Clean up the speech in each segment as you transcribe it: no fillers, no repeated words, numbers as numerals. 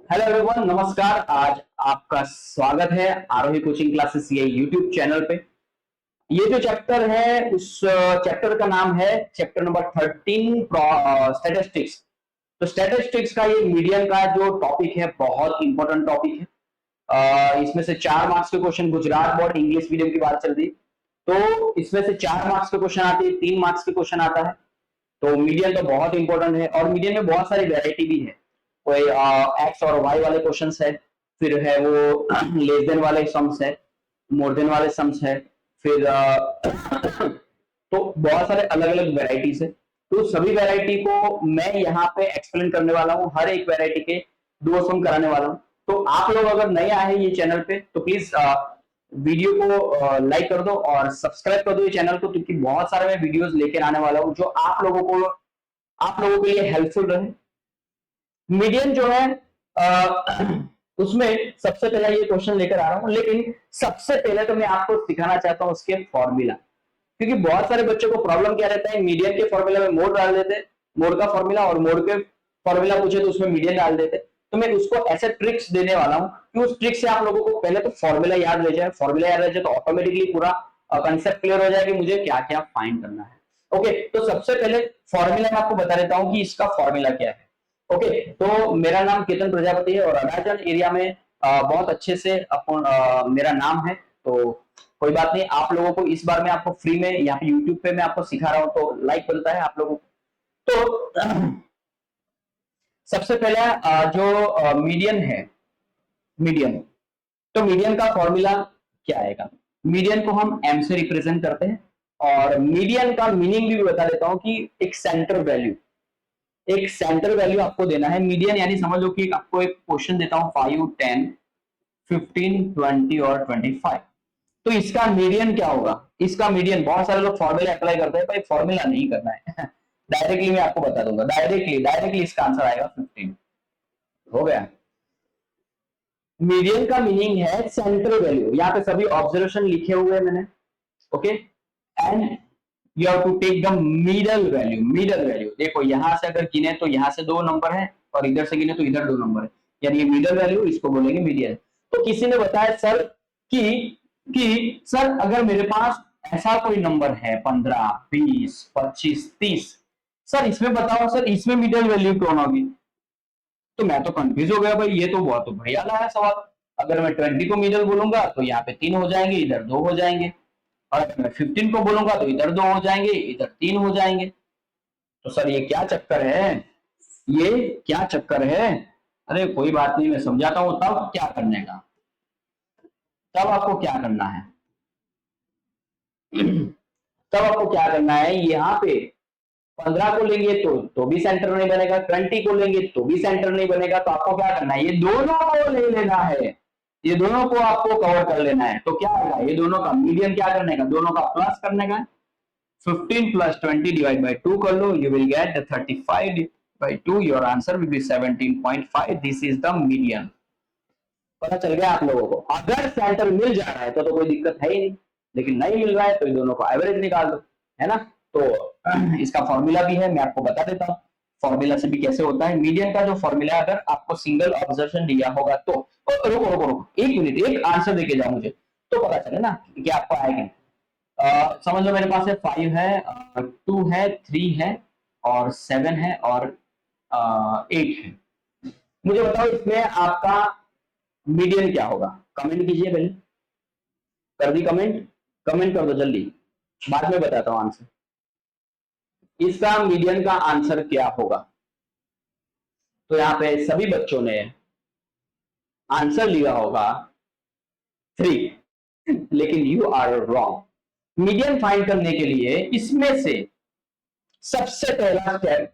Hello everyone, नमस्कार। आज आपका स्वागत है आरोही कोचिंग क्लासेस ये यूट्यूब चैनल पे। ये जो चैप्टर है उस चैप्टर का नाम है चैप्टर नंबर 13 स्टैटिस्टिक्स। तो स्टैटिस्टिक्स का ये मीडियन का जो टॉपिक है बहुत इंपॉर्टेंट टॉपिक है। इसमें से 4 मार्क्स के question, Gujarat board English medium की बात चल रही, तो इसमें से 4 मार्क्स के क्वेश्चन आते हैं, 3 मार्क्स के क्वेश्चन आता है। तो मीडियन तो बहुत इंपॉर्टेंट है और मीडियन में बहुत सारी वेराइटी भी है। कोई एक्स और वाई वाले क्वेश्चंस है, फिर है वो लेस देन वाले सम्स है, मोर देन वाले सम्स है, फिर तो बहुत सारे अलग अलग वेराइटीज है। तो सभी वेराइटी को मैं यहाँ पे एक्सप्लेन करने वाला हूँ, हर एक वेराइटी के दो सम कराने वाला हूँ। तो आप लोग अगर नए आए हैं ये चैनल पे तो प्लीज वीडियो को लाइक कर दो और सब्सक्राइब कर दो ये चैनल को, क्योंकि बहुत सारे मैं वीडियोस लेकर आने वाला हूँ जो आप लोगों के लिए हेल्पफुल रहे। मीडियन जो है उसमें सबसे पहले ये क्वेश्चन लेकर आ रहा हूं, लेकिन सबसे पहले तो मैं आपको सिखाना चाहता हूं उसके फॉर्मूला। क्योंकि बहुत सारे बच्चों को प्रॉब्लम क्या रहता है, मीडियन के फॉर्मूला में मोड डाल देते, मोड का फॉर्मूला, और मोड के फॉर्मूला पूछे तो उसमें मीडियन डाल देते। तो मैं उसको ऐसे ट्रिक्स देने वाला हूं कि उस ट्रिक से आप लोगों को पहले तो फॉर्मूला याद रह जाए, फॉर्मूला याद रह जाए तो ऑटोमेटिकली पूरा कंसेप्ट क्लियर हो जाए कि मुझे क्या क्या फाइंड करना है। ओके, तो सबसे पहले फॉर्मूला मैं आपको बता देता हूं कि इसका फॉर्मूला क्या है। ओके, तो मेरा नाम केतन प्रजापति है और अरुणाचल एरिया में बहुत अच्छे से मेरा नाम है। तो कोई बात नहीं, आप लोगों को इस बार मैं आपको फ्री में यहाँ पे यूट्यूब पे मैं आपको सिखा रहा हूँ, तो लाइक बनता है आप लोगों को। तो सबसे पहला जो मीडियन है, मीडियन, तो मीडियन का फॉर्मूला क्या आएगा। मीडियन को हम एम से रिप्रेजेंट करते हैं और मीडियन का मीनिंग भी बता देता हूं कि एक सेंटर वैल्यू, एक सेंटर वैल्यू आपको देना है। मीडियन यानी समझ लो कि आपको एक क्वेश्चन देता हूं 5, 10, 15, 20 और 25, तो इसका मीडियन क्या होगा। इसका मीडियन, बहुत सारे लोग फॉर्मूला अप्लाई करते हैं, भाई फॉर्मूला नहीं करना है डायरेक्टली मैं आपको बता दूंगा, डायरेक्टली इसका आंसर आएगा 15। हो गया। मीडियन का मीनिंग है सेंट्रल वैल्यू, यहाँ पे सभी ऑब्जर्वेशन लिखे हुए हैं मैंने। Okay, and you have to take the middle value. Middle value देखो, यहां से अगर गिने तो यहां से 2 नंबर है और इधर से गिने तो इधर 2 नंबर है, यानी ये मिडल वैल्यू, इसको बोलेंगे मीडियन। तो किसी ने बताया सर कि सर अगर मेरे पास ऐसा कोई नंबर है 15, 20, 25, 30, सर इसमें बताओ सर इसमें मिडल वैल्यू कौन होगी। तो मैं तो कंफ्यूज हो गया भाई, ये तो बहुत बढ़िया लाया सवाल। अगर मैं 20 को मिडल बोलूंगा तो यहाँ पे 3 हो जाएंगे, इधर 2 हो जाएंगे, और अगर मैं 15 को बोलूंगा तो इधर 2 हो जाएंगे, इधर 3 हो जाएंगे। तो सर ये क्या चक्कर है, ये क्या चक्कर है। अरे कोई बात नहीं, मैं समझाता हूं। तब क्या करने का, तब आपको क्या करना है तब आपको क्या करना है, यहाँ पे 15 को लेंगे तो भी सेंटर नहीं बनेगा, 20 को लेंगे तो भी सेंटर नहीं बनेगा। तो आपको क्या करना है, ये दोनों को ले लेना है, ये दोनों को आपको कवर कर लेना है। तो क्या होगा, ये दोनों का मीडियन क्या करने का, दोनों का प्लस करने का। 15 plus 20 divided by 2 कर लो, you will get the 35 by 2, your answer will be 17.5. This is the median. पता चल गया आप लोगों को। अगर सेंटर मिल जा रहा है तो कोई दिक्कत है ही नहीं, लेकिन नहीं मिल रहा है तो इन दोनों को एवरेज निकाल दो, है ना। तो इसका फॉर्मूला भी है, मैं आपको बता देता हूँ फॉर्मूला से भी कैसे होता है। मीडियन का जो फॉर्मूला है, अगर आपको सिंगल ऑब्जर्वेशन दिया होगा तो रुको रुको रुको, एक मिनट, एक आंसर देके जाओ मुझे, तो पता चले ना कि आपको आएगा। समझ लो मेरे पास है 5 है, 2 है, 3 है और 7 है और 8 है। मुझे बताओ इसमें आपका मीडियन क्या होगा। कमेंट कीजिए पहले, कर दी कमेंट, कमेंट कर दो जल्दी, बाद में बताता हूं आंसर। इसका मीडियन का आंसर क्या होगा। तो यहां पे सभी बच्चों ने आंसर लिया होगा 3, लेकिन you are wrong. Median find करने के लिए इसमें से सबसे पहला स्टेप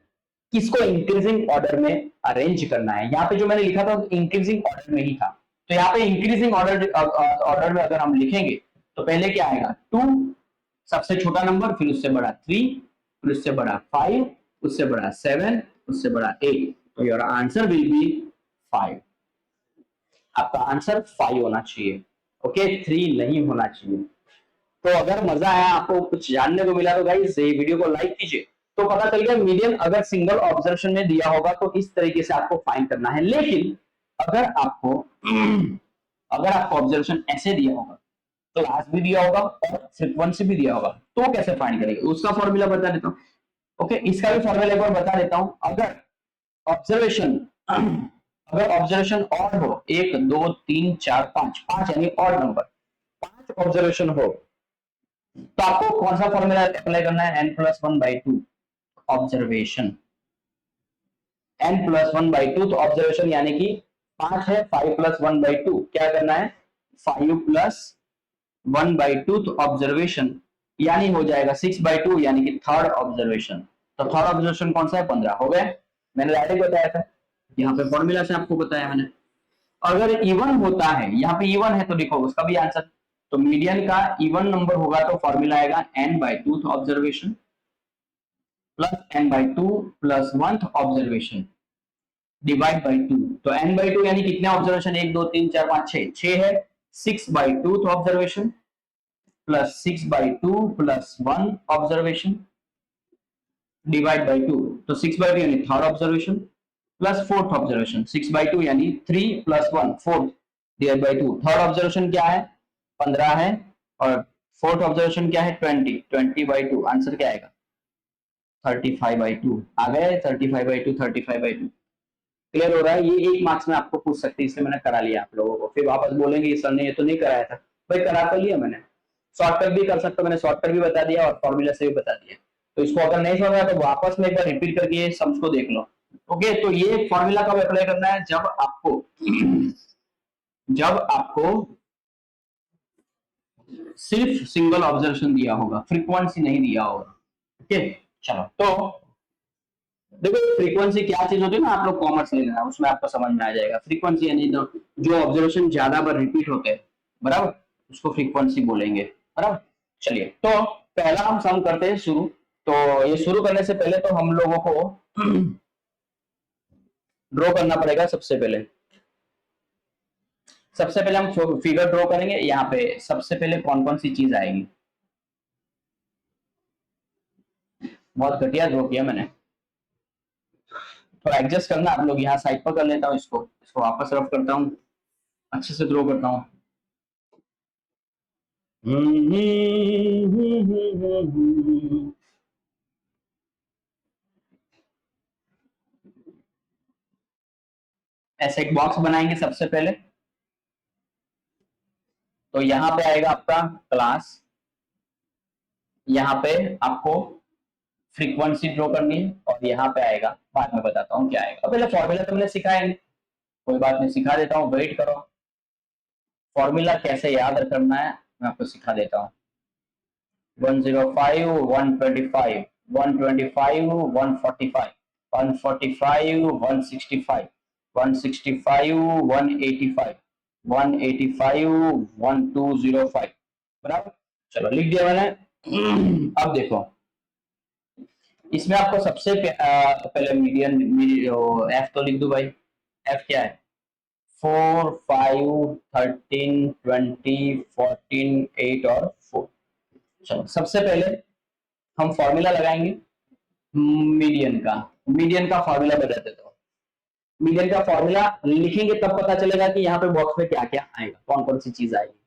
किसको इंक्रीजिंग ऑर्डर में अरेंज करना है। यहाँ पे जो मैंने लिखा था इंक्रीजिंग ऑर्डर में ही था, तो यहाँ पे इंक्रीजिंग ऑर्डर में अगर हम लिखेंगे तो पहले क्या आएगा 2, सबसे छोटा नंबर, फिर उससे बड़ा 3, फिर उससे बड़ा 5, उससे बड़ा 7, उससे बड़ा 8। तो योर आंसर विल बी 5। आपका आंसर 5 होना चाहिए, ओके, 3 नहीं होना चाहिए। तो अगर मजा आया, आपको कुछ जानने को मिला, तो गाइस ये वीडियो को लाइक कीजिए। तो पता चल गया मीडियन अगर सिंगल ऑब्जर्वेशन में दिया होगा तो इस तरीके से आपको फाइंड करना है। लेकिन अगर आपको अगर आपको ऑब्जर्वेशन ऐसे दिया होगा, क्लास भी दिया होगा और फ्रीक्वेंसी भी दिया होगा, तो कैसे फाइंड करेंगे उसका फॉर्मूला बता देता हूँ। ओके, इसका भी फॉर्मूला एक बार बता देता हूँ। ऑब्जर्वेशन अगर ऑब्जर्वेशन ऑड हो, 1 2 3 4 5, 5 यानी ऑड नंबर, 5 ऑब्जर्वेशन हो, तो आपको कौन सा फॉर्मूला अप्लाई करना है? n+1/2 ऑब्जर्वेशन, n+1/2, तो ऑब्जर्वेशन यानी कि 5 है, 5+1/2 क्या करना है? 5+1/2, तो ऑब्जर्वेशन यानी हो जाएगा 6/2, यानी कि थर्ड ऑब्जर्वेशन। तो थर्ड ऑब्जर्वेशन कौन सा है? 15 हो गए। मैंने डायरेक्ट बताया था, यहाँ पे फॉर्मूला से आपको बताया मैंने। अगर इवन होता है, यहाँ पे इवन है तो लिखो उसका भी आंसर। तो मीडियन का इवन नंबर होगा तो फॉर्मूला आएगा n/2 observation plus n/2 plus 1th observation divide by 2। तो n/2 यानी कितने ऑब्जर्वेशन? 1 2 3 4 5 6, 6 है। 6/2 observation plus 6/2 plus 1 observation divide by 2। तो 6/2 यानी third observation plus fourth observation, 6/2 यानी 3 plus 1 4 divide by 2। Third observation क्या है? 15 है, और फोर्थ ऑब्जर्वेशन क्या है? 20, 20/2। आंसर क्या आएगा? 35/2 आ गए। 35/2, 35/2 क्लियर हो रहा है? ये 1 मार्क्स में आपको पूछ सकते हैं, इसलिए मैंने करा लिया आप लोगों को। फिर वापस बोलेंगे सर ने ये तो नहीं कराया था। भाई करा तो लिया मैंने, शॉर्टकट भी कर सकता हूं, मैंने शॉर्टकट भी बता दिया और फॉर्मूला से भी बता दिया। तो इसको अगर नहीं समझ आया तो वापस में एक बार रिपीट करके सम्स को देख लो। ओके, तो ये फॉर्मूला कब अप्लाई करना है? जब आपको सिर्फ सिंगल ऑब्जर्वेशन दिया होगा, फ्रीक्वेंसी नहीं दिया होगा। ओके, चलो। तो देखो फ्रीक्वेंसी क्या चीज होती है ना, आप लोग कॉमर्स ले लेना, उसमें आपको समझ में आ जाएगा। फ्रीक्वेंसी यानी जो ऑब्जर्वेशन ज्यादा बार रिपीट होते हैं, बराबर, उसको फ्रीक्वेंसी बोलेंगे, बराबर। चलिए, तो पहला हम सम करते हैं शुरू। तो ये शुरू करने से पहले तो हम लोगों को ड्रॉ करना पड़ेगा। सबसे पहले हम फिगर ड्रॉ करेंगे। यहाँ पे सबसे पहले कौन कौन सी चीज आएगी? बहुत घटिया ड्रॉ किया मैंने, थोड़ा एडजस्ट करना आप लोग। यहाँ साइड पर कर लेता हूँ, इसको वापस रफ करता हूँ, अच्छे से ड्रॉ करता हूँ। ऐसे एक बॉक्स बनाएंगे सबसे पहले। तो यहाँ पे आएगा आपका क्लास, यहाँ पे आपको फ्रीक्वेंसी ड्रॉ करनी है, और यहाँ पे आएगा, बाद में बताता हूँ क्या आएगा। पहले फॉर्मूला तुमने सिखाया नहीं, कोई बात नहीं, सिखा देता हूँ, वेट करो। फॉर्मूला कैसे याद करना है मैं आपको सिखा देता हूँ। 105 125 125 145 145 165 165 185 185 1205, बराबर। चलो लिख दिया मैंने। अब देखो, इसमें आपको सबसे पहले मीडियन एफ तो लिख दो भाई। एफ क्या है? 4 5 13 20 14 8 और 4। चलो सबसे पहले हम फॉर्मूला लगाएंगे मीडियन का फॉर्मूला बता देता हूँ। मीडियन का फॉर्मूला लिखेंगे तब पता चलेगा कि यहाँ पे बॉक्स में क्या क्या आएगा, कौन कौन सी चीज आएगी।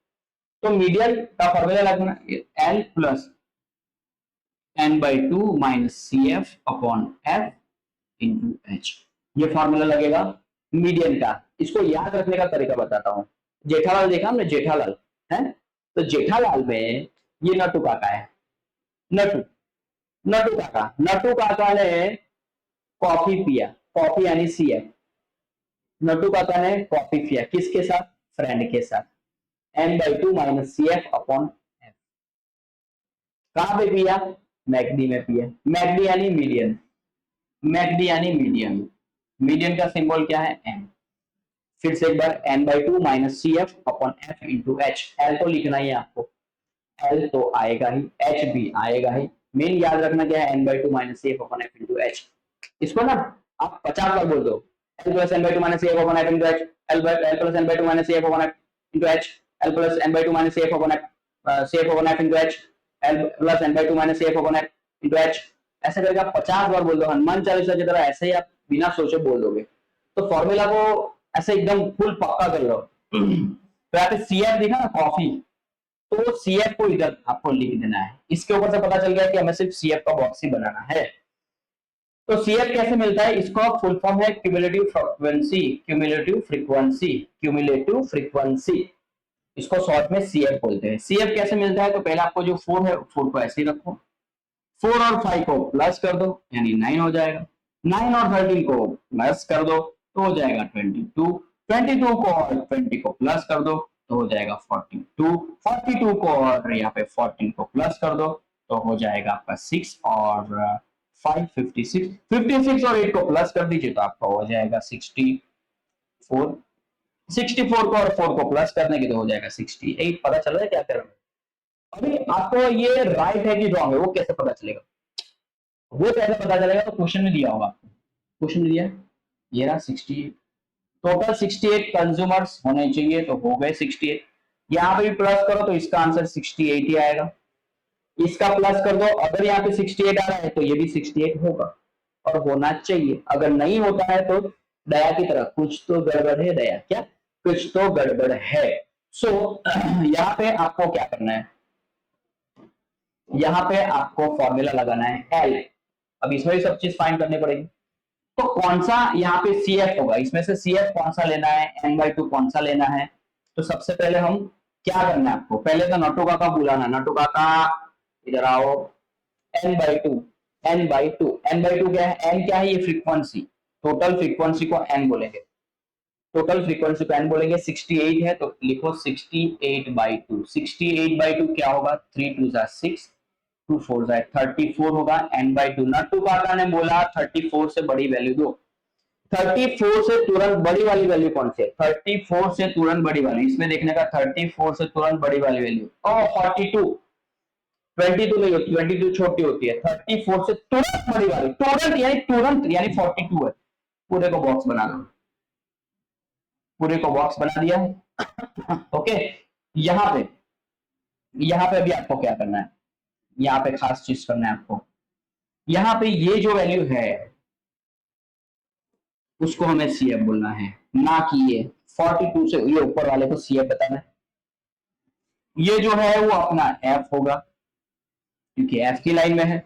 तो मीडियन का फॉर्मूला लगना L plus n/2 minus C F upon F into H, ये फॉर्मूला लगेगा मीडियन का। इसको याद रखने का तरीका बताता हूँ। जेठालाल देखा हमने, जेठालाल है, तो जेठालाल में ये नटू काका है। नटू नटू काका ने कॉफी पिया, कॉफी यानी सी एफ। नटू काका ने कॉफी पिया किसके साथ? फ्रेंड के साथ। n/2 minus C F upon F. कहां पे पिया? मैकडी में पिया। मैकडी यानी मीडियन, मैकडी यानी मीडियन। मीडियन का सिंबल क्या है? एम। फिर से एक बार n/2 minus C F upon F into H. L तो लिखना ही है आपको, एल तो आएगा ही, एच भी आएगा ही। मेन याद रखना क्या है? n/2 minus C F upon F into H. इसको ना आप 50 बार बोल दो। L plus n/2 minus C F upon F into H, L plus n/2 minus C F upon F into H, L plus n/2 minus C F upon F, C F upon F into H, L plus n/2 minus C F upon F into H. ऐसे करके आप 50 बार बोल दो, हनुमान चालीसा की तरह ऐसे ही आप बिना सोचे बोल दोगे। तो फॉर्मूला को ऐसे एकदम फुल पक्का कर लो। तो यहाँ पे CF दिखा ना कॉफी, तो CF को इधर आपको लिख देना है। इसके ऊपर से पता चल गया कि हमें सिर्फ CF का बॉक्स ही बनाना है। तो CF कैसे मिलता है, इसको फुल फॉर्म है cumulative frequency, cumulative frequency, cumulative frequency, इसको शॉर्ट में CF बोलते हैं। CF कैसे मिलता है, तो पहले आपको जो 4 है 4 को ऐसे ही रखो, 4 और 5 को प्लस कर दो यानी 9 हो जाएगा, 9 और 13 को प्लस कर दो तो हो जाएगा 22, 22 को और 20 को प्लस कर दो तो हो जाएगा 42, 42 को और यहाँ पे 14 को प्लस कर दो तो हो जाएगा आपका 6 और 5 56, 56 और 8 को प्लस कर दीजिए तो आपका हो जाएगा 64, 64 को और 4 को प्लस करने की तो हो जाएगा 68। पता चल रहा है क्या कर रहा हूँ? अभी आपको ये राइट है कि रॉन्ग है वो कैसे पता चलेगा, वो कैसे पता चलेगा, तो क्वेश्चन में दिया होगा, क्वेश्चन में दिया है ये रहा 68, टोटल 68 कंज्यूमर्स होने चाहिए तो हो गए 68, यहाँ पे भी प्लस करो तो इसका आंसर 68 ही आएगा, इसका प्लस कर दो, अगर यहाँ पे 68 आ रहा है तो ये भी 68 होगा और होना चाहिए, अगर नहीं होता है तो दया की तरह कुछ तो गड़बड़ है, दया क्या कुछ तो गड़बड़ है। सो यहाँ पे आपको क्या करना है, यहाँ पे आपको फॉर्मूला लगाना है एल, अब इसमें भी सब चीज फाइंड करनी पड़ेगी। तो कौन सा यहाँ पे CF होगा, इसमें से CF कौन सा लेना है, n/2 कौन सा लेना है, तो सबसे पहले हम क्या करना है आपको, पहले तो नटू काका बुलाना, नटू काका इधर आओ, n/2, n/2, n/2 क्या है, n क्या है, ये फ्रीक्वेंसी, टोटल फ्रीक्वेंसी को n बोलेंगे, टोटल फ्रीक्वेंसी को n बोलेंगे, 68 है तो लिखो 68/2, 68/2 क्या होगा, 3 2 6, 2 4 34 होगा, n/2, नट्टू काका ने बोला 34 से बड़ी वैल्यू दो, 34 से तुरंत बड़ी वाली वैल्यू कौन सी है, 34 से तुरंत बड़ी वाली, इसमें देखने का 34 से तुरंत बड़ी वाली वैल्यू, ओ 42, 22 नहीं होती, 22 छोटी होती है, 34 से तुरंत बड़ी वाली, तुरंत यानी 42 है, पूरे को बॉक्स बना दो, पूरे को बॉक्स बना दिया है। ओके, यहाँ पे अभी आपको क्या करना है, यहाँ पे खास चीज करना है आपको, यहाँ पे ये जो वैल्यू है उसको हमें CF बोलना है, ना कि ये 42 से ये ऊपर वाले को CF बताना है, ये जो है वो अपना F होगा क्योंकि F की लाइन में है,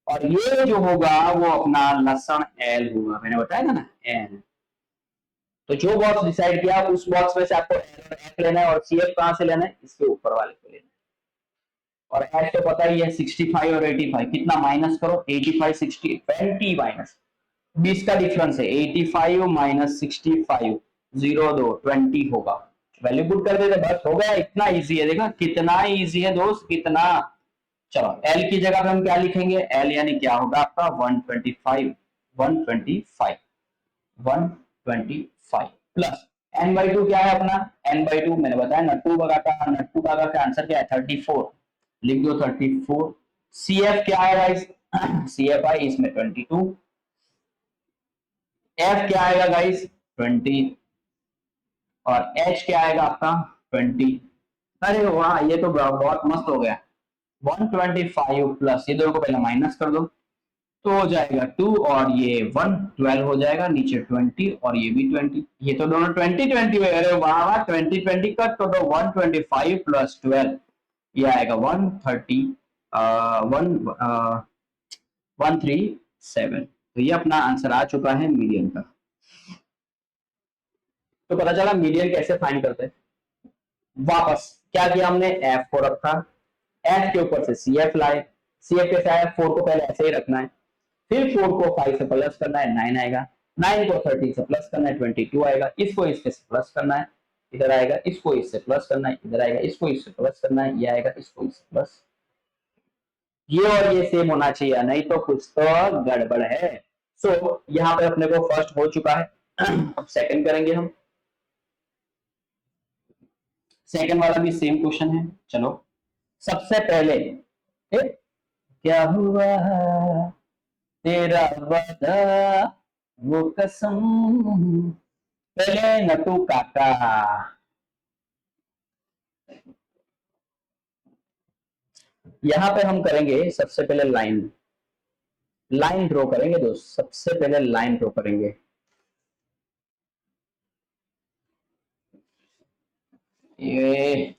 और ये जो होगा वो अपना लक्षण L होगा, मैंने बताया था ना L, तो जो बॉक्स डिसाइड किया उस बॉक्स में से आपको F लेना है और CF कहां से लेना है, इसके ऊपर वाले को लेना है, और H तो पता ही है 65 और 85, कितना माइनस करो 85 60 20 माइनस 20 का डिफरेंस है, 85 माइनस 65 0 2 20 होगा, वैल्यू पुट कर देते बस हो गया, इतना इजी है, देखा कितना इजी है दोस्त कितना। चलो L की जगह पे हम क्या लिखेंगे, L यानी क्या होगा आपका 125, 125, 125 प्लस n/2 क्या है अपना, n/2 मैंने बताया नट्टू काका का आंसर क्या है 34, लिख दो 34, CF क्या है गाइस, CF है इसमें 22, F क्या आएगा गाइस 20, और H क्या आएगा आपका 20, अरे वाह ये तो बहुत मस्त हो गया, 125 प्लस ये दोनों को पहले माइनस कर दो तो हो जाएगा 2 और ये 1 12 हो जाएगा, नीचे 20 और ये भी 20, ये तो दोनों 20 20 हुए, अरे वाह वाह 20 20 कट तो 125 प्लस 12 ये आएगा 130 137, तो ये अपना आंसर आ चुका है मीडियन का। तो पता चला मीडियन कैसे फाइंड करते हैं, वापस क्या किया हमने F को रखा, F के ऊपर से CF लाए, CF कैसे आया 4 को पहले ऐसे ही रखना है, फिर 4 को 5 से प्लस करना है 9 आएगा, 9 को 13 से प्लस करना है 22 आएगा, इसको इसके से प्लस करना है इधर आएगा, इसको इससे प्लस करना है इधर आएगा, इसको इससे प्लस करना है ये आएगा, इसको इससे प्लस, ये और ये सेम होना चाहिए नहीं तो कुछ तो गड़बड़ है। सो यहाँ पे अपने को फर्स्ट हो चुका है, अब सेकंड करेंगे हम, सेकंड वाला भी सेम क्वेश्चन है। चलो सबसे पहले क्या हुआ तेरा वादा वो कसम, पहले नटू काका, यहाँ पे हम करेंगे सबसे पहले लाइन ड्रॉ करेंगे दोस्त, सबसे पहले लाइन ड्रॉ करेंगे, ये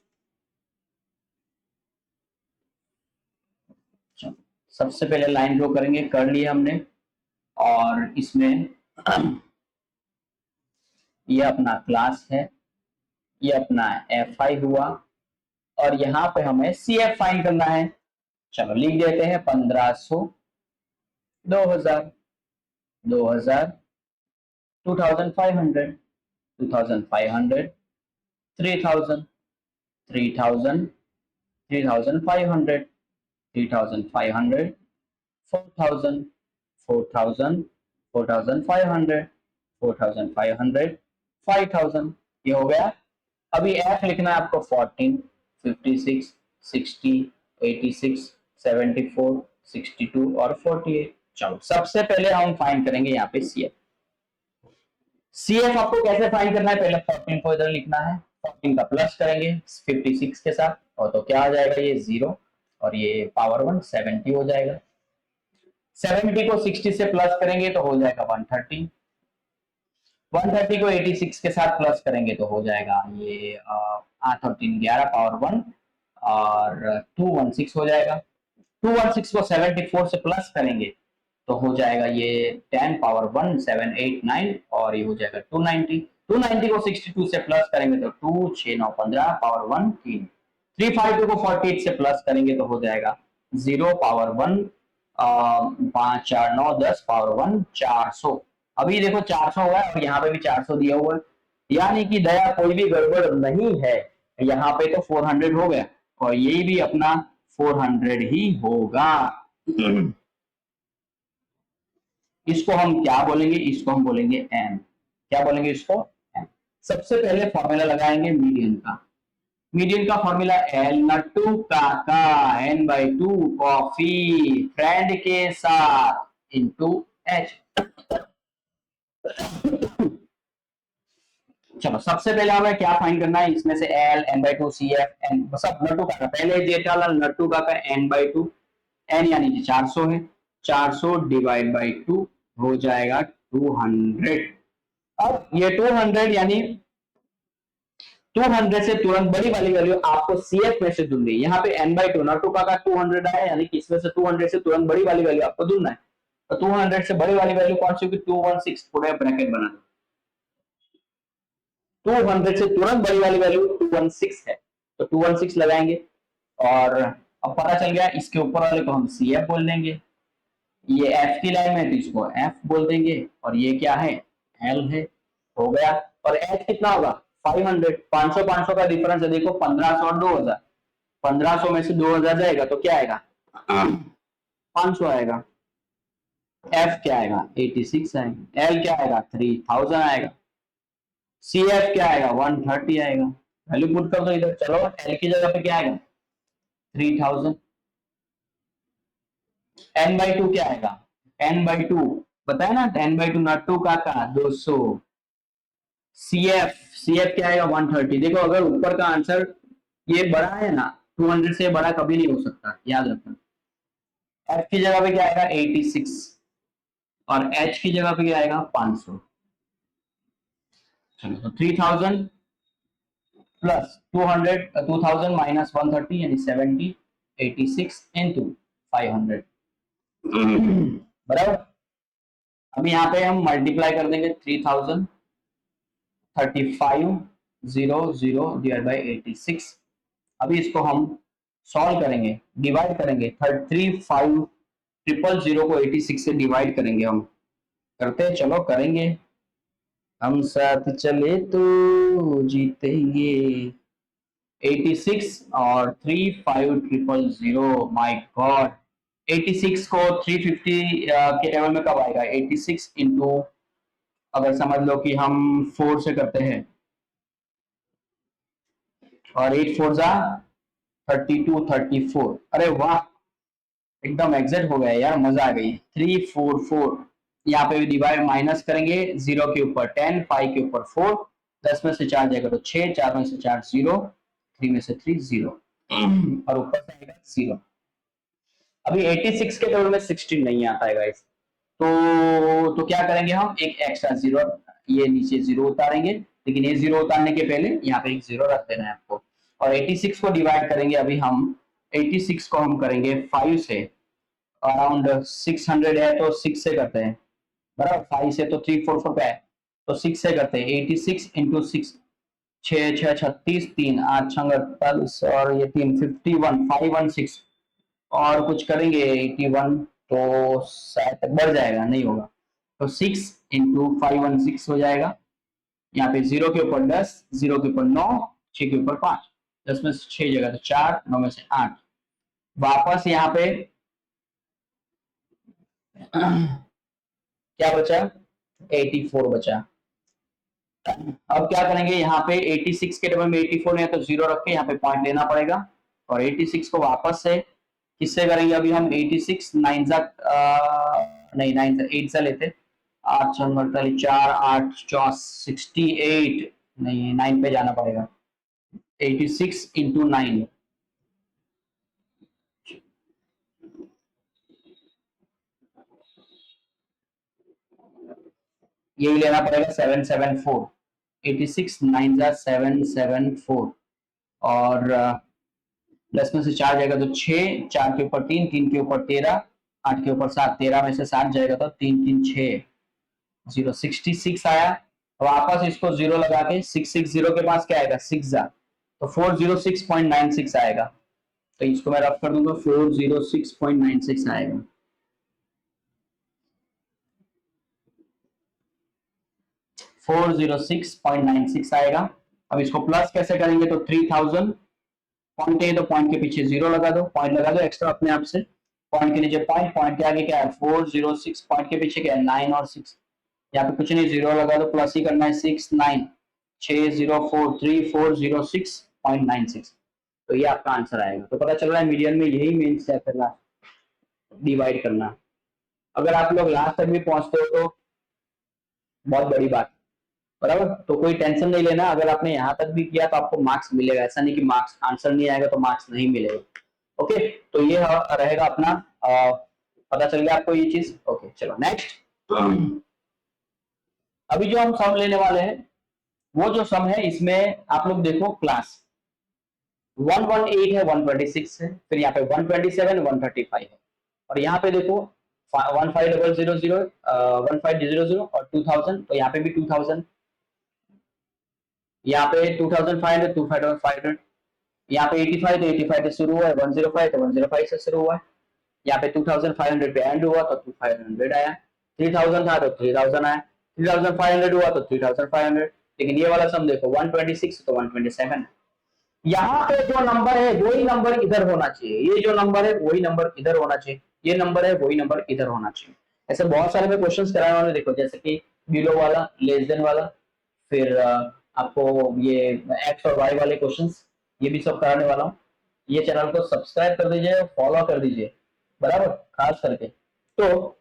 सबसे पहले लाइन ड्रॉ करेंगे, कर लिया हमने। और इसमें ये अपना क्लास है, ये अपना fi हुआ, और यहाँ पे हमें cf फाइंड करना है। चलो लिख देते हैं 1500, 2000, 2000, 2500, 2500, 3000, 3000, 3500, 3500, 4000, 4000, 4500, 4500, 5000। ये हो गया। अभी एफ लिखना है आपको 14, 56, 60, 86, 74, 62 और 48। चलो सबसे पहले हम फाइंड करेंगे यहाँ पे सी एफ। सी एफ आपको कैसे फाइंड करना है, पहले 14 को इधर लिखना है, 14 का प्लस करेंगे 56 के साथ, और तो क्या आ जाएगा, ये 0 और ये पावर 1 70 हो जाएगा। 70 को 60 से प्लस करेंगे तो हो जाएगा 130, 130 को 86 के साथ प्लस करेंगे तो हो जाएगा ये 8 और 3 11 पावर 1 और 216 हो जाएगा। 216 को 74 से प्लस करेंगे तो हो जाएगा ये 10 पावर 1 7 8 9 और ये हो जाएगा 290। 290 को 62 से प्लस करेंगे तो 2 6 9 15 पावर 1 3। 352 को 48 से प्लस करेंगे तो हो जाएगा 0 पावर 1 5 4 9 10 पावर 1 400। अभी देखो 400 हुआ है और यहाँ पे भी 400 दिया हुआ है, यानी कि दया कोई भी गड़बड़ नहीं है। यहाँ पे तो 400 हो गया और ये भी अपना 400 ही होगा। इसको हम क्या बोलेंगे, इसको हम बोलेंगे एम। क्या बोलेंगे इसको, एम। सबसे पहले फॉर्मूला लगाएंगे मीडियन का। मीडियन का फॉर्मूला एल नट्टू काका n/2 कॉफी फ्रेंड के साथ इंटू एच। चलो सबसे पहले हमें क्या फाइंड करना है, इसमें से L n/2 C F N, सब नट्टू काका, पहले जेठालाल नट्टू काका n/2, n यानी कि 400 है, 400 डिवाइड बाई 2 हो जाएगा 200। अब ये 200 यानी 200 से तुरंत बड़ी वाली वैल्यू आपको सीएफ में से ढूंढनी है। यहाँ पे n/2 नट्टू काका 200 है, यानी कि इसमें से 200 से तुरंत बड़ी वाली वैल्यू आपको ढूंढना है। तो 200 से बड़ी वाली वैल्यू कौन सी होगी, 216, पूरे ब्रैकेट बना दो। 200 से तुरंत बड़ी वाली वैल्यू 216 है, तो 216 लगाएंगे और अब पता चल गया इसके ऊपर वाले को हम सीएफ बोल देंगे। ये एफ की लाइन में तो इसको एफ बोल देंगे और ये क्या है, एल है। हो गया। और एच कितना होगा, 500। 500 500 का डिफरेंस है, देखो 1500 और 2000। 1500 में से 2000 जाएगा तो क्या आएगा, 500 आएगा। एफ क्या आएगा, 86 आएगा। एल क्या आएगा, 3000 आएगा। सी एफ क्या आएगा, 130 आएगा। वैल्यू पुट कर दो इधर। चलो एल की जगह पे क्या आएगा, 3000। n/2 क्या आएगा, n/2 बताया ना, n/2 नट्टू काका 200। CF क्या आएगा, 130। देखो अगर ऊपर का आंसर ये बड़ा है ना, 200 से बड़ा कभी नहीं हो सकता, याद रखना। F की जगह पे क्या आएगा, 86 और H की जगह पे क्या आएगा, 500। चलो तो 3000 प्लस 200, 2000 माइनस 130 यानी 70, 86 इंटू 500 बराबर। अब यहाँ पे हम मल्टीप्लाई कर देंगे 3000 35 0 0 डिवाइड बाई 86। अभी इसको हम सॉल्व करेंगे, डिवाइड करेंगे। 35 000 को 86 से डिवाइड करेंगे हम। करते चलो करेंगे, हम साथ चले तो जीतेंगे। 86 और 35 000, माय गॉड। 86 को 350 के टेबल में कब आएगा, 86 इंटू, अगर समझ लो कि हम 4 से करते हैं और 8 4 जा 32 34। अरे वाह, एकदम एग्जैक्ट हो गया यार, मजा आ गई। 344 यहाँ पे भी डिवाइड माइनस करेंगे, 0 के ऊपर 10, 5 के ऊपर 4, 10 में से 4 जाएगा तो 6, 4 में से 4 0, 3 में से 3 0 और ऊपर से आएगा 0। अभी 86 के टेबल में 16 नहीं आता है गाइस, तो क्या करेंगे हम, एक एक्स्ट्रा 0 ये नीचे 0 उतारेंगे लेकिन ये 0 उतारने के पहले यहाँ पे एक 0 रख देना है आपको। और 86 को डिवाइड करेंगे अभी हम, 86 को हम करेंगे 5 से, अराउंड 600 है तो 6 से करते हैं, बराबर 5 से तो 344 पे है, तो 6 से करते हैं। 86 इंटू 6, 6 6 36, 3 8 6 48 और ये 3 51 516 और कुछ करेंगे 81 तो शायद बढ़ जाएगा, नहीं होगा, तो 6 इंटू 516 हो जाएगा। यहाँ पे 0 के ऊपर 10, 0 के ऊपर 9, 6 के ऊपर 5, 10 में से 6 जगह तो 4, 9 में से 8, वापस यहाँ पे क्या बचा, 84 बचा। अब क्या करेंगे, यहाँ पे 86 के टेबल में 84 है तो 0 रख के यहाँ पे पॉइंट लेना पड़ेगा, और 86 को वापस से किससे करेंगे, अभी हम 86 9 जा नहीं 9 8 से लेते, 8 48 4 8 68, नहीं 9 पे जाना पड़ेगा, 86 इंटू 9, यही लेना पड़ेगा 774, 86 9 जा 774 और प्लस में से 4 जाएगा तो 6, 4 के ऊपर 3, 3 के ऊपर 13, 8 के ऊपर 7, 13 में से 7 जाएगा तो 3 3 6, 0 66 आया। वापस इसको 0 लगा के 660 के पास क्या आएगा, 6 जा तो 406.96 आएगा, तो इसको मैं रफ कर दूंगा, 406.96 आएगा। आएगा। अब इसको प्लस कैसे करेंगे, तो 3000 पॉइंट है तो पॉइंट के पीछे 0 लगा दो, पॉइंट लगा दो एक्स्ट्रा अपने आप से, पॉइंट के नीचे पॉइंट, पॉइंट के आगे क्या है 406, पॉइंट के पीछे क्या है 9 और 6, यहाँ पे कुछ नहीं 0 लगा दो, प्लस ही करना है 6 9 6043 तो ये आपका आंसर आएगा। तो पता चल रहा है मीडियन में यही मेन स्टेप है, डिवाइड करना। अगर आप लोग लास्ट तक भी पहुंचते हो तो बहुत बड़ी बात, बराबर, तो कोई टेंशन नहीं लेना, अगर आपने यहाँ तक भी किया तो आपको मार्क्स मिलेगा, ऐसा नहीं कि मार्क्स आंसर नहीं आएगा तो मार्क्स नहीं मिलेगा। ओके, तो ये रहेगा अपना, पता चल गया आपको ये चीज। ओके चलो नेक्स्ट, अभी जो हम सम लेने वाले हैं वो जो सम है इसमें आप लोग देखो क्लास 118 है, 126 है, फिर यहाँ पे 127 135 है, और यहाँ पे देखो 15000 1500 और 2000, तो यहाँ पे भी 2000, यहाँ पे 2500 2500, यहाँ पे 85 तो 85 से शुरू हुआ है, 105 तो 105 से शुरू हुआ है, यहाँ पे 2500 पे एंड हुआ तो 2500 आया, 3000 था तो 3000 आया, 3500 हुआ तो 3500, लेकिन ये वाला सम देखो 126 तो 127, यहाँ पे जो नंबर है वही नंबर इधर होना चाहिए, ये जो नंबर है वही नंबर इधर होना चाहिए, ये नंबर है वही नंबर इधर होना चाहिए। ऐसे बहुत सारे मैं क्वेश्चंस कराने वाले, देखो जैसे कि बिलो वाला, लेस देन वाला, फिर आपको ये एक्स और वाई वाले क्वेश्चंस, ये भी सब कराने वाला हूँ। ये चैनल को सब्सक्राइब कर दीजिए, फॉलो कर दीजिए, बराबर, खास करके। तो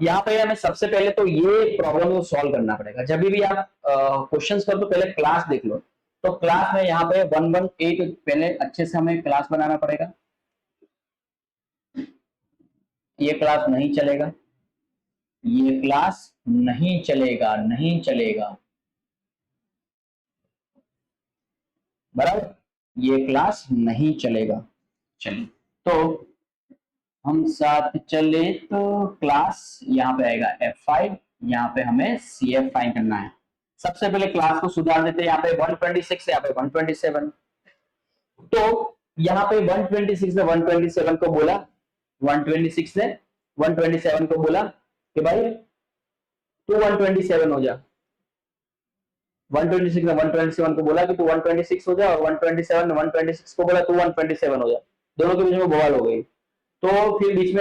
यहाँ पे हमें सबसे पहले तो ये प्रॉब्लम को सॉल्व करना पड़ेगा। जब भी आप क्वेश्चंस करो तो पहले क्लास देख लो, तो क्लास में यहाँ पे 118 पहले अच्छे से हमें क्लास बनाना पड़ेगा, ये क्लास नहीं चलेगा, ये क्लास नहीं चलेगा, नहीं चलेगा, बराबर, ये क्लास नहीं चलेगा। चलिए, तो हम साथ चले तो क्लास यहाँ पे आएगा F5, यहाँ पे हमें CF फाइंड करना है। सबसे पहले क्लास को सुधार देते हैं, यहाँ पे 126 यहाँ पे 127, तो यहाँ पे 126 ने 127 को बोला, 126 ने 127 को बोला कि भाई तू 127 हो जा, 126 ने 127 को बोला कि तू 126 हो जा, और 127 ने 126 को बोला तू 127 हो जा, दोनों के बीच में बवाल हो गई। तो फिर बीच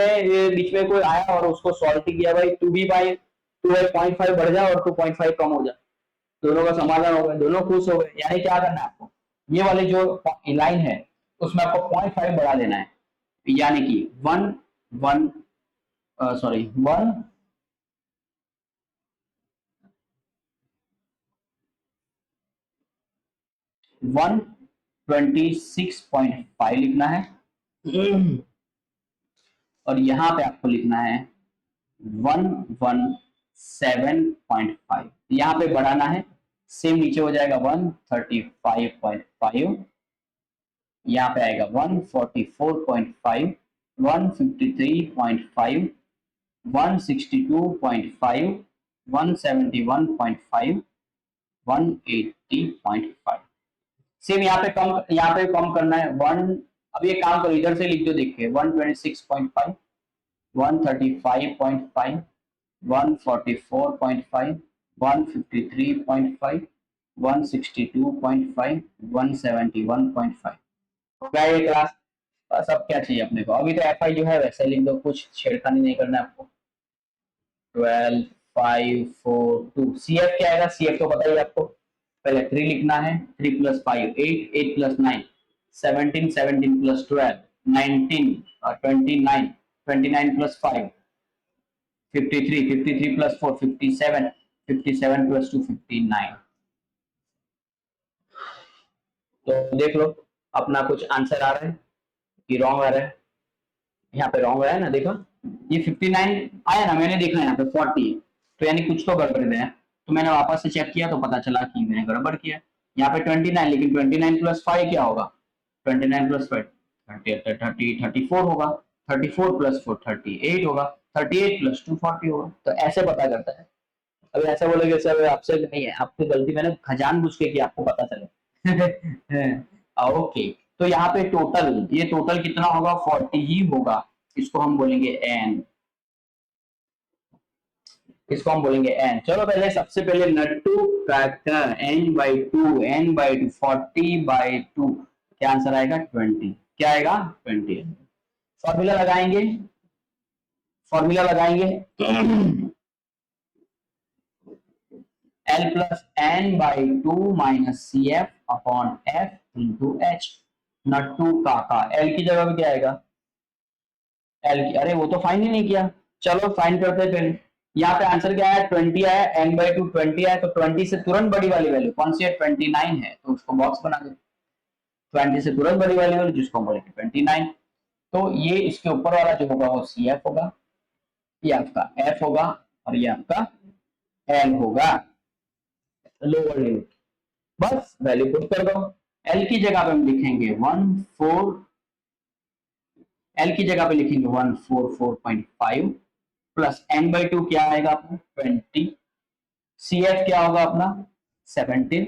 में कोई आया और उसको सॉल्व किया, भाई तू भी भाई तू 0.5 बढ़ जा और तू 0.5 कम हो जा, दोनों का समाधान हो गया, दोनों खुश हो गए। यानी क्या करना है आपको, ये वाली जो लाइन है उसमें आपको 0.5 बढ़ा देना है, यानी कि 126.5 लिखना है, और यहां पे आपको लिखना है 115 7.5, यहाँ पे बढ़ाना है, सेम नीचे हो जाएगा 135.5, यहाँ पे आएगा 144.5, 153.5, 162.5, 171.5, 180.5। सेम यहाँ पे कम करना है वन। अब ये काम करो, इधर से लिख दो, देखिए 126.5, 135.5, 144.5, 153.5, 162.5, 171.5। हो गया ये क्लास। बस अब क्या चाहिए अपने को, अभी तो एफ आई जो है वैसे लिख दो, कुछ छेड़खानी नहीं करना है आपको। 12, 5, 4, 2, सी एफ क्या आएगा, सी एफ तो पता ही आपको, पहले 3 लिखना है, 3 + 5 8, 8 + 9 17, 17 + 12 19, 29, 29 + 5 53, 53 + 4 57, 57 + 2 59। तो देख लो अपना कुछ आंसर आ रहा है कि रॉन्ग आ रहा है, यहाँ पे रॉन्ग आया ना, देखो ये 59 आया ना, मैंने देखा यहाँ पे 40, तो यानी कुछ तो गड़बड़ है। तो मैंने वापस से चेक किया तो पता चला कि मैंने गड़बड़ किया। यहाँ पे 29, लेकिन 29 + 5 क्या होगा, 29 + 5 34 होगा, 34 + 4 38 होगा, 38 + 2 40 होगा। तो ऐसे पता करता है। अभी ऐसा बोलोगे सर आपसे नहीं है, आपकी गलती, मैंने जानबूझ के कि आपको पता चले। ओके, तो यहाँ पे टोटल, ये टोटल कितना होगा, 40 ही होगा। इसको हम बोलेंगे एन, इसको हम बोलेंगे एन। चलो पहले सबसे पहले नट्टू फैक्टर n/2, n/2 40/2, क्या आंसर आएगा 20, क्या आएगा 20। फॉर्मूला लगाएंगे, फॉर्मूला लगाएंगे L + n/2 - CF/F × H। Nattu काका, L की जगह पे क्या आएगा, L की, अरे वो तो फाइन ही नहीं किया, चलो फाइन करते हैं पहले। यहाँ पे आंसर क्या है, 20 आया, n/2 20 आया, तो 20 से तुरंत बड़ी वाली वैल्यू कौन सी है, 29 है, तो उसको बॉक्स बना दो। 20 से तुरंत बड़ी वाली वैल्यू जिसको हम बोलेंगे 29, तो ये इसके ऊपर वाला जो होगा वो CF होगा, ये आपका F होगा, और ये आपका L होगा, लोअर लिमिट। बस वैल्यू पुट कर दो। L की जगह पे हम लिखेंगे 14, L की जगह पे लिखेंगे 144.5 प्लस n/2 क्या आएगा अपना 20, CF क्या होगा अपना 17,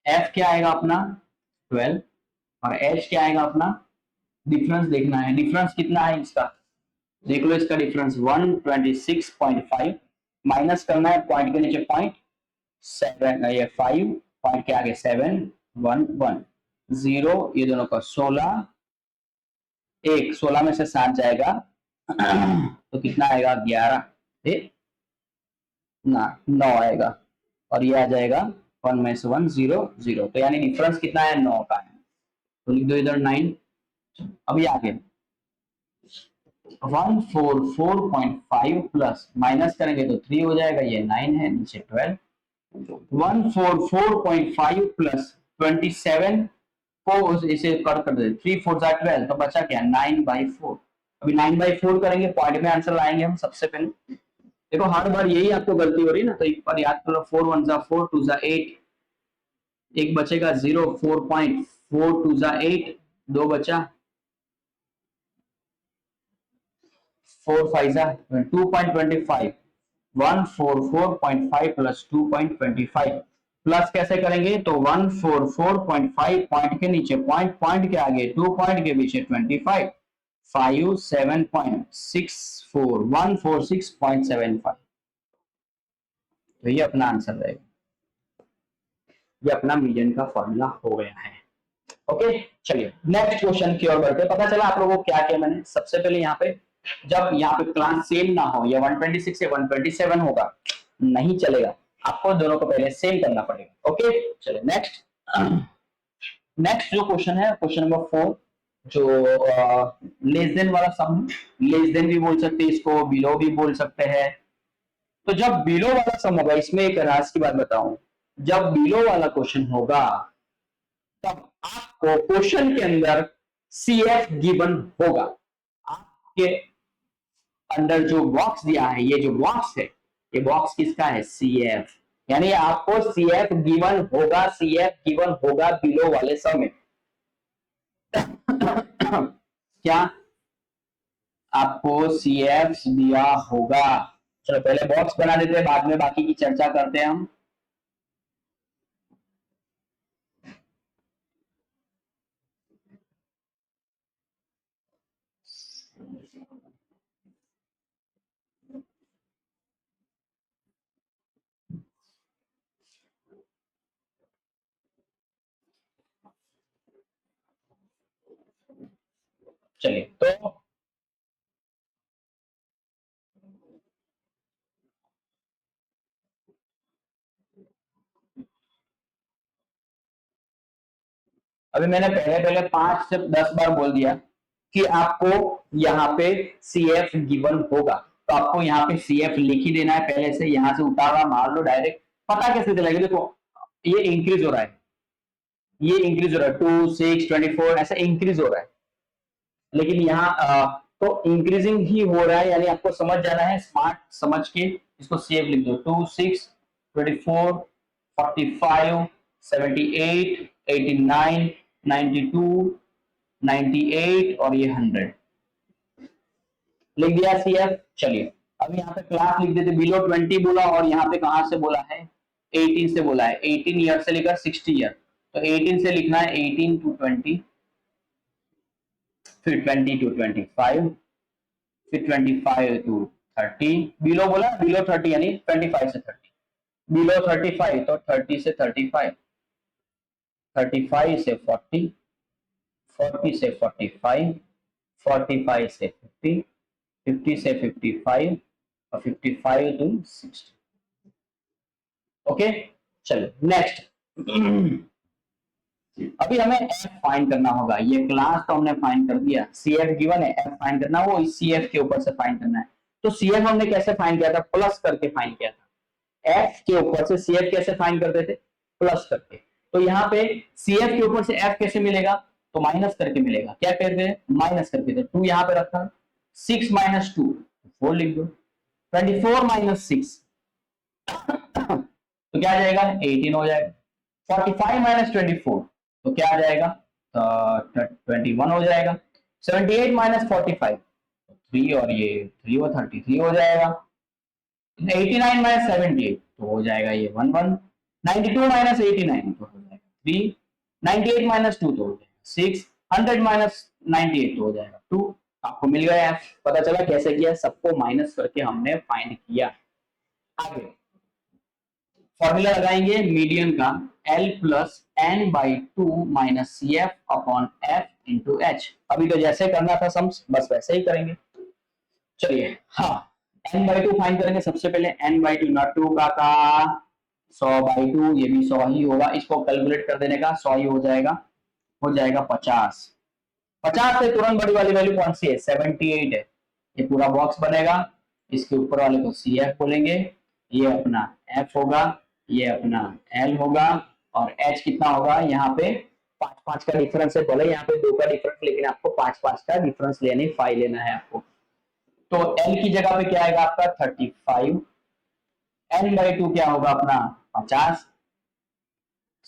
F क्या आएगा अपना 12, और H क्या आएगा अपना, डिफरेंस देखना है, डिफरेंस कितना है इसका, देख लो इसका डिफरेंस 126.5, माइनस करना है पॉइंट के नीचे पॉइंट 7, ये 5 पॉइंट के आगे 7 1 1 0, ये दोनों का 16, एक 16 में से 7 जाएगा तो कितना आएगा 11, ना 9 आएगा, और ये आ जाएगा 1 में से 1 0 0, तो यानी डिफरेंस कितना है 9 का है, तो लिख दो इधर 9। अभी आगे 144.5 प्लस माइनस करेंगे तो 3 हो जाएगा, ये 9 है, नीचे 12, 144.5 प्लस 27 को इसे कर दे, 3 4 12, तो बचा क्या 9/4। अभी 9/4 करेंगे, पॉइंट में आंसर लाएंगे हम सबसे पहले। देखो हर बार यही आपको गलती हो रही है ना, तो एक बार याद करो, 4 1 4 2 8, एक बचेगा 0, 4.4 2 8, 2 बचा, 4 5 2.25, 144.5 प्लस 2.25, प्लस कैसे करेंगे, तो 144.5 पॉइंट के नीचे पॉइंट, पॉइंट के आगे 2 पॉइंट के पीछे 25, 5 7.64 146.75, तो ये अपना आंसर रहेगा, ये अपना मीडियन का फॉर्मूला हो गया है। ओके, चलिए नेक्स्ट क्वेश्चन की ओर बढ़ते हैं। पता चला आप लोगों को क्या किया मैंने, सबसे पहले यहाँ पे जब यहाँ पे क्लास सेम ना हो, या 126 या 127 होगा, नहीं चलेगा, आपको दोनों को पहले सेम करना पड़ेगा। ओके, चलिए नेक्स्ट, नेक्स्ट जो क्वेश्चन है, क्वेश्चन नंबर 4, जो लेस देन वाला सम, लेस देन भी बोल सकते हैं इसको, बिलो भी बोल सकते हैं। तो जब बिलो वाला सम होगा, इसमें एक राज की बात बताऊं, जब बिलो वाला क्वेश्चन होगा तब आपको क्वेश्चन के अंदर CF गिवन होगा, आपके अंदर जो बॉक्स दिया है, ये जो बॉक्स है, ये बॉक्स किसका है? CF। यानी आपको CF गिवन होगा, CF गिवन होगा बिलो वाले सम में। क्या आपको CF दिया होगा? चलो पहले बॉक्स बना देते हैं, बाद में बाकी की चर्चा करते हैं हम। चलिए तो अभी मैंने पहले पहले 5 से 10 बार बोल दिया कि आपको यहाँ पे CF गिवन होगा, तो आपको यहाँ पे CF लिख ही देना है पहले से। यहाँ से उतारा मार लो डायरेक्ट, पता कैसे चलेगा? देखो ये इंक्रीज हो रहा है, ये इंक्रीज हो रहा है, 2 6 24 ऐसा इंक्रीज हो रहा है। लेकिन यहाँ तो इंक्रीजिंग ही हो रहा है, यानी आपको समझ जाना है, स्मार्ट समझ के इसको सेव लिख दो। 2 6 24 45 78 89 92 98 और ये 100 लिख दिया CF। चलिए अब यहाँ पे क्लास लिख देते, बिलो 20 बोला और यहाँ पे कहाँ से बोला है? 18 से बोला है। 18 ईयर से लेकर 60 ईयर, तो 18 से लिखना है 18 to 20, फिर 20 to 25, फिर 25 to 30। बिलो बोला, बिलो 30 यानी 25 से 30, बिलो 35 तो 30 से 35, 35 से 40, 40 से 45, 45 से 50, 50 से 55 और 55 to 60। ओके चलो नेक्स्ट। अभी हमें एफ फाइंड करना होगा। ये क्लास तो हमने फाइंड कर दिया, CF गिवन है, एफ फाइंड करना, वो इस CF के ऊपर से फाइंड करना है। तो CF हमने कैसे फाइंड किया था? प्लस करके फाइंड किया था। एफ के ऊपर से CF कैसे फाइंड करते थे? प्लस करके। तो यहाँ पे CF के ऊपर से एफ कैसे मिलेगा? तो माइनस करके मिलेगा। क्या कहते हैं? माइनस करके। तो 2 यहाँ पे रखा, 6 माइनस 2 4 लिख दो, 24 माइनस 6 तो क्या आ जाएगा? 18 हो जाएगा। 45 माइनस 24 तो क्या आ जाएगा? 21 हो जाएगा। 78 माइनस 45 3 और ये 3 और 33 हो जाएगा। 89 माइनस 78 तो हो जाएगा ये 11। 92 माइनस 89 तो हो जाएगा 3। 98 माइनस 2 तो हो जाएगा 6। 100 माइनस 98 तो हो जाएगा 2। आपको मिल गया एफ। पता चला कैसे किया? सबको माइनस करके हमने फाइंड किया। आगे फॉर्मूला लगाएंगे मीडियन का, L plus N by 2 minus C F upon F into H. अभी तो जैसे करना था सम्स, बस वैसे ही करेंगे। चलिए हाँ, n बाई 2 फाइंड करेंगे। सबसे पहले n बाई 2 नॉट 2 का था 100 बाई 2, ये भी 100 ही होगा। इसको कैलकुलेट कर देने का 100 ही हो जाएगा, 50। 50 से तुरंत बड़ी वाली वैल्यू कौन सी है? 78 है। ये पूरा बॉक्स बनेगा, इसके ऊपर वाले को सी एफ बोलेंगे, ये अपना एफ होगा, ये अपना एल होगा और एच कितना होगा? यहाँ पे 5 का डिफरेंस है, बोले यहाँ पे 2 का डिफरेंस, लेकिन आपको 5 का डिफरेंस लेने 5 लेना है आपको। तो एल की जगह पे क्या आएगा आपका? 35। एन बाई 2 क्या होगा अपना? 50।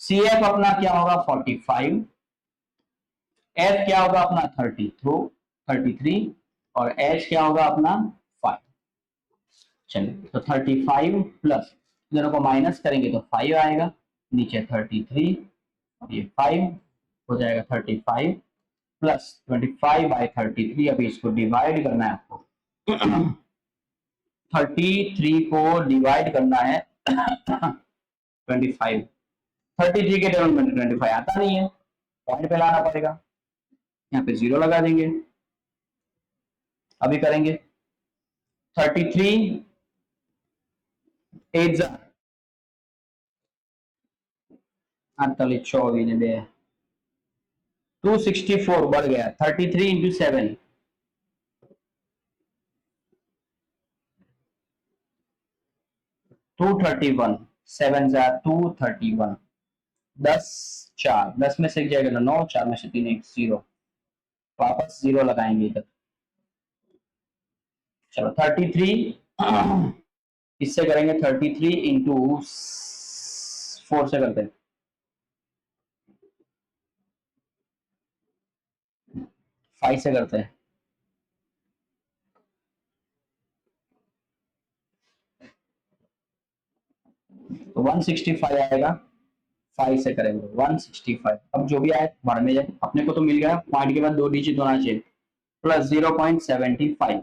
सी एफ अपना क्या होगा? 45। एफ क्या होगा अपना? 33 और एच क्या होगा अपना? 5। चलिए तो 35 प्लस दोनों को माइनस करेंगे तो 5 आएगा, नीचे 33 और ये 5 हो जाएगा। 35 प्लस 25 बाई 33, अभी इसको डिवाइड करना है आपको। 33 को डिवाइड करना है 25। 33 के टर्म में 25 आता नहीं है, पॉइंट पे लाना पड़ेगा, यहाँ पे 0 लगा देंगे। अभी करेंगे 33 8 24 ने 264 बढ़ गया। 33 इंटू 7 231, 7 231, 10 4 10 में से एक जाएगा 9, 4 में से 3 1 0, वापस 0 लगाएंगे इधर। चलो 33 इससे करेंगे, 33 इंटू 4 से करते हैं, 5 से करते हैं, तो 165 आएगा। 5 से करेंगे 165। अब जो भी आए बाहर में जाए, अपने को तो मिल गया, पॉइंट के बाद 2 डिजिट होना चाहिए, प्लस 0.75।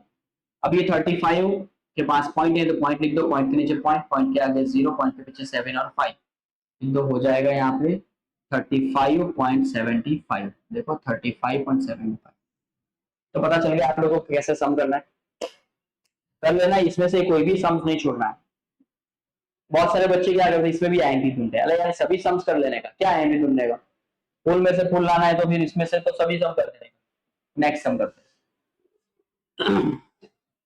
अब ये 35 के पास पॉइंट है तो पॉइंट लिख दो, पॉइंट के नीचे पॉइंट, पॉइंट के आगे 0, पॉइंट के पीछे 7 और 5 लिख दो, हो जाएगा यहाँ पे 35.75। देखो 35.75। तो पता चल गया आप लोगों को कैसे सम करना है, कर लेना, इसमें से कोई भी सम्स नहीं छोड़ना है। बहुत सारे बच्चे क्या करते हैं, इसमें भी आईएनटी ढूंढते हैं, अरे यार सभी सम्स कर लेने का क्या आईएनटी ढूंढने का, फुल में से फुल लाना है तो फिर इसमें से तो सभी सम कर देने का। नेक्स्ट सम करते हैं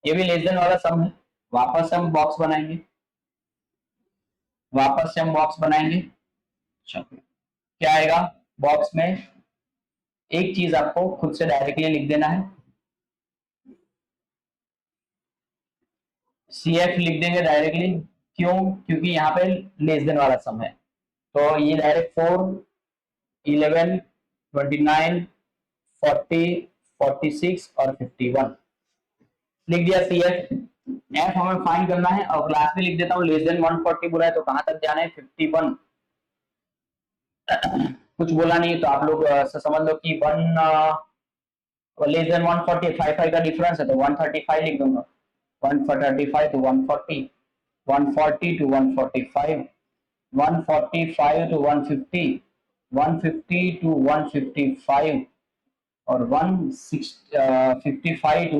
ये भी लेस देन वाला सम है, वापस हम बॉक्स बनाएंगे, वापस से हम बॉक्स बनाएंगे। चलो क्या आएगा बॉक्स में, एक चीज आपको खुद से डायरेक्टली लिख देना है, CF लिख देंगे डायरेक्टली, क्यों, क्योंकि यहाँ पे लेस देन वाला सम है, तो ये डायरेक्ट 4, 11, 29, 40, 46 और 51 लिख दिया CF। F हमें फाइंड करना है, और क्लास में लिख देता हूँ, लेस देन 140 बोला है तो कहां तक जाना है, 51। कुछ बोला नहीं तो आप लोग समझ लो कि 1 लेस देन 140, 5 का डिफरेंस है तो 135 लिख दूंगा, 135 to 140, 140 to 145, 145 to 150, 150 to 155 और 155 to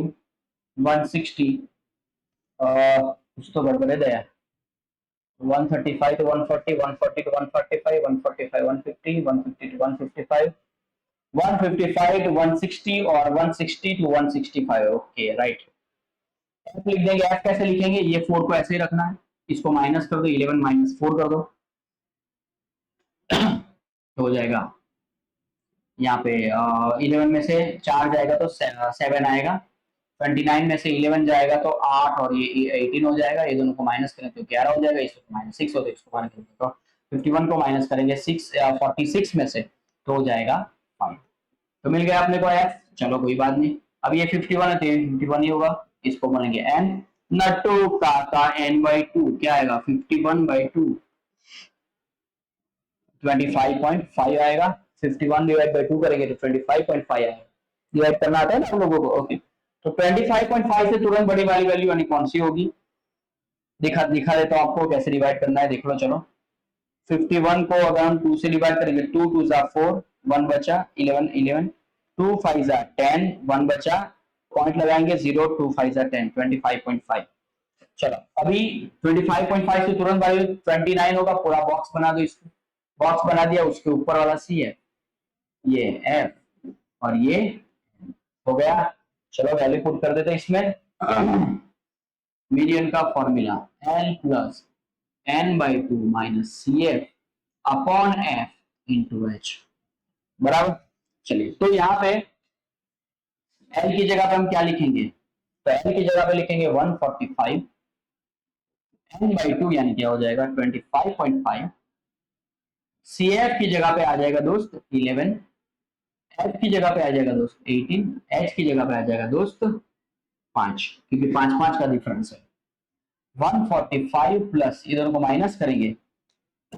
160। कुछ तो गड़बड़ है दया, 135 to 140, 140 to 145, 145 150, 150 to 155, 155 to 160 और 160 to 165। ओके राइट, एफ लिख देंगे। एफ कैसे लिखेंगे, ये 4 को ऐसे ही रखना है, इसको माइनस कर दो, 11 माइनस 4 कर दो तो हो जाएगा यहाँ पे 11 में से 4 जाएगा तो 7 आएगा, 29 में से 11 जाएगा तो 8 और ये 18 हो जाएगा, ये दोनों को माइनस करें तो 11 हो जाएगा, इसको माइनस 6 होता है, इसको माइनस करेंगे तो 51 को माइनस करेंगे 46 में से तो हो जाएगा 5। तो मिल गया अपने को एफ। चलो कोई बात नहीं, अब ये 51 है तो ये 51 ही होगा, इसको बोलेंगे एन। नटू काका n/2 क्या आएगा, 51/2 25.5 आएगा, 51 डिवाइड बाई 2 करेंगे तो 25.5 आएगा, डिवाइड करना आता है ना हम लोगों को। ओके तो 25.5 से तुरंत बड़ी वाली वैल्यू यानी कौन सी होगी, दिखा देता हूं आपको कैसे डिवाइड करना है, देख लो। चलो 51 को अगर हम 2 से डिवाइड करेंगे, 2 2 जा 4, 1 बचा, 11 11, 2 5 जा 10, 1 बचा, पॉइंट लगाएंगे 0, 2 5 जा 10, 25.5। चलो अभी 25.5 से तुरंत वैल्यू 29 होगा, पूरा बॉक्स बना दो, इसको बॉक्स बना दिया, उसके ऊपर वाला सी है, ये एफ और ये हो गया। चलो वैल्यू पुट कर देते हैं इसमें। मीडियन का formula L plus n/2 minus CF upon F into H बराबर। चलिए तो यहाँ पे L की जगह पे हम क्या लिखेंगे, तो L की जगह पे लिखेंगे 145, n/2 यानी क्या हो जाएगा 25.5, CF की जगह पे आ जाएगा दोस्त 11, F की जगह पे आ जाएगा दोस्त 18, H की जगह पे आ जाएगा दोस्त 5, क्योंकि 5 का डिफरेंस है। 145 प्लस इधर को माइनस करेंगे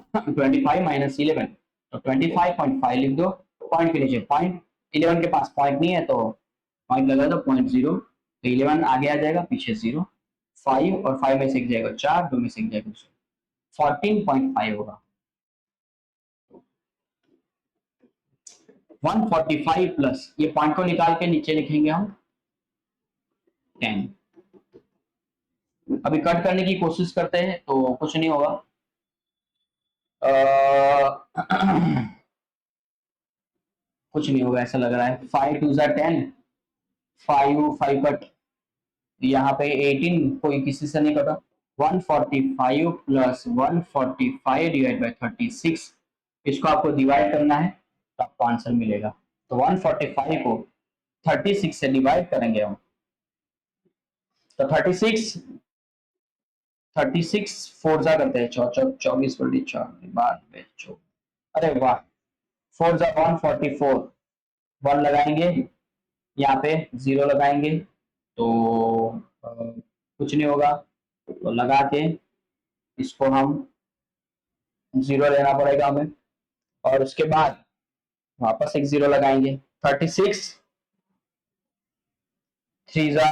25 माइनस 11 तो 25.5 लिख दो, पॉइंट के नीचे पॉइंट, 11 के पास पॉइंट नहीं है तो पॉइंट लगा दो 0.0, तो 11 आगे आ जाएगा पीछे 0, 5 और 5 में से एक जाएगा 4, 2 में से एक जाएगा 14.5 होगा। 145 प्लस ये पॉइंट को निकाल के नीचे लिखेंगे हम 10। अभी कट करने की कोशिश करते हैं तो कुछ नहीं होगा, कुछ नहीं होगा ऐसा लग रहा है। 5 2 10, 5 कट, यहाँ पे 18 कोई किसी से नहीं कटा, 145 प्लस 145 डिवाइड बाई 36, इसको आपको डिवाइड करना है तो आपको आंसर मिलेगा। तो 145 को 36 से डिवाइड करेंगे हम तो 36 फोर जा करते हैं 24 बड़ी 4 अरे वाह, 4 जा 144, 1 लगाएंगे यहाँ पे, 0 लगाएंगे तो कुछ नहीं होगा, तो लगा के इसको हम 0 लेना पड़ेगा हमें, और उसके बाद वापस एक 0 लगाएंगे। 36 3 जा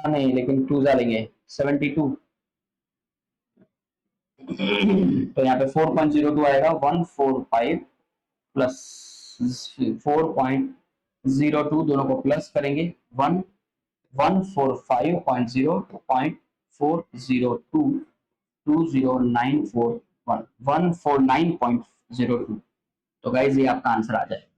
नहीं, लेकिन 2 जा लेंगे 72, तो यहाँ पे 4.02 आएगा, 145 प्लस 4.02 दोनों को प्लस करेंगे, 145.0.402 20941 149.02। तो गाइज ये आपका आंसर आ जाएगा।